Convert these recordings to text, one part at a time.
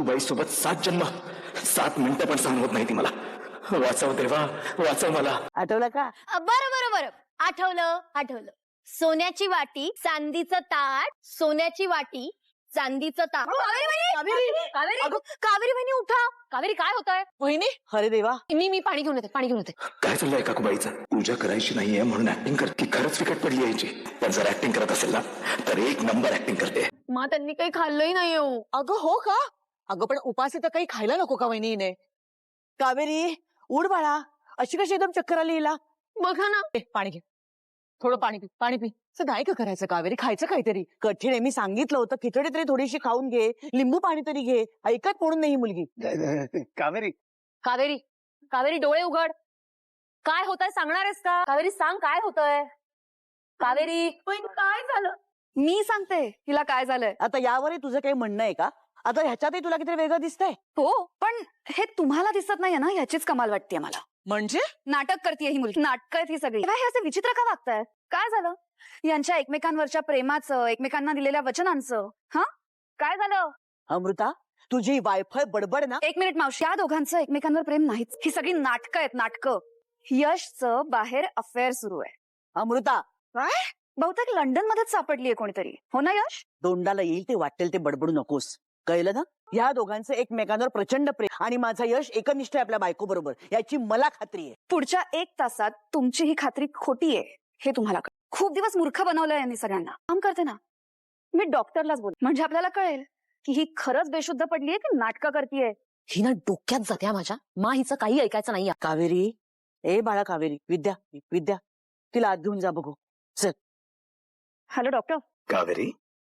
काकूबाई सोबत 7 जन्म 7 मिनिटं पण सहन होत नाही ती मला. वाचव देवा, वाचव मला. आठवलं का? बरं बरं बरं, आठवलं आठवलं. सोन्याची वाटी, चांदीचं ताट, सोन्याची वाटी, चांदीचं ताट. कावेरी वहिनी उठा. कावेरी काय होतंय? वहिनी, अरे देवा. मी पाणी घेऊन येते, पाणी घेऊन येते. काय चाललंय काकूबाईचं? पूजा करायची नाहीये म्हणून ऍक्टिंग कर की खरंच विकट पडली यायची? पण जर ऍक्टिंग करत असेल ना तर एक नंबर ऍक्टिंग करते. मा त्यांनी काही खाल्लंही नाही हो. अगं हो का? अगं पण उपासी तर काही खायला नको का वहिनीने? कावेरी उड बाळा, अशी कशी एकदम चक्कर आली हिला? बघा ना. पाणी घे, थोडं पाणी पी, पाणी पी. असं नाही का करायचं कावेरी? खायचं काहीतरी. कठीण आहे, मी सांगितलं होतं खिचडी तरी थोडीशी खाऊन घे, लिंबू पाणी तरी घे. ऐकत म्हणून नाही ही मुलगी. कावेरी कावेरी, कावेरी डोळे उघड. काय होतंय सांगणार आहेस का? कावेरी सांग काय होतंय? कावेरी काय झालं? मी सांगते हिला काय झालंय. आता यावरही तुझं काही म्हणणं आहे का? आता ह्याच्यातही तुला किती वेगळं दिसतंय. हो पण हे तुम्हाला दिसत नाहीये ना, ह्याचीच कमाल वाटते मला. म्हणजे नाटक करतेय ही मुलगी, नाटक आहेत ही सगळी. हे असे विचित्र का वागताय? काय झालं यांच्या एकमेकांवरच्या प्रेमाचं, एकमेकांना दिलेल्या वचनांचं? हा काय झालं? अमृता, तुझी वायफळ बडबड ना. एक मिनिट मावशी, या दोघांचं एकमेकांवर प्रेम नाहीच. ही सगळी नाटकं आहेत, नाटकं. यशचं बाहेर अफेअर सुरू आहे. अमृता, बहुतेक लंडन मध्येच सापडलीये कोणीतरी, हो ना यश? तोंडाला येईल ते वाटेल ते बडबडू नकोस, कळलं ना? या दोघांचं एकमेकांवर प्रचंड प्रेम आणि माझा यश एकनिष्ठ आहे आपल्या बायको बरोबर, याची मला खात्री आहे. पुढच्या 1 तासात तुमची ही खात्री खोटी आहे हे तुम्हाला कळेल. खूप दिवस मूर्ख बनवलंय यांनी सगळ्यांना. काम करते ना, मी डॉक्टरलाच बोल, म्हणजे आपल्याला कळेल की ही खरंच बेशुद्ध पडलीये की नाटकं करतीये. ही ना डोक्यात जाते माझ्या. मा हिचं काही ऐकायचं नाही. कावेरी, ए बाळा कावेरी, विद्या विद्या, तिला आत घेऊन जा बघू. चल. Hello doctor. कावेरी,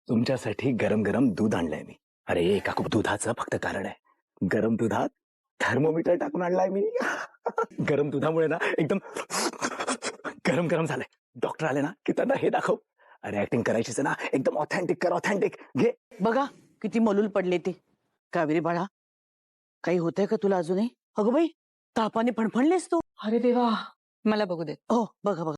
तुमच्यासाठी गरम गरम दूध आणलंय मी. अरे काकू, दुधाचं फक्त कारण आहे, गरम दुधात थर्मोमीटर टाकून आणलाय मी. गरम दुधामुळे ना एकदम गरम गरम झालंय. डॉक्टर आले ना की त्यांना हे दाखव. अरे ऍक्टिंग करायचीच ना, एकदम ऑथेंटिक कर, ऑथेंटिक. घे. बघा किती मलूल पडले ते. कावेरी बाळा, काही होतंय का तुला अजूनही? अगं बाई, तापाने फणफणलेस तू. अरे देवा, मला बघू दे. हो बघा बघा.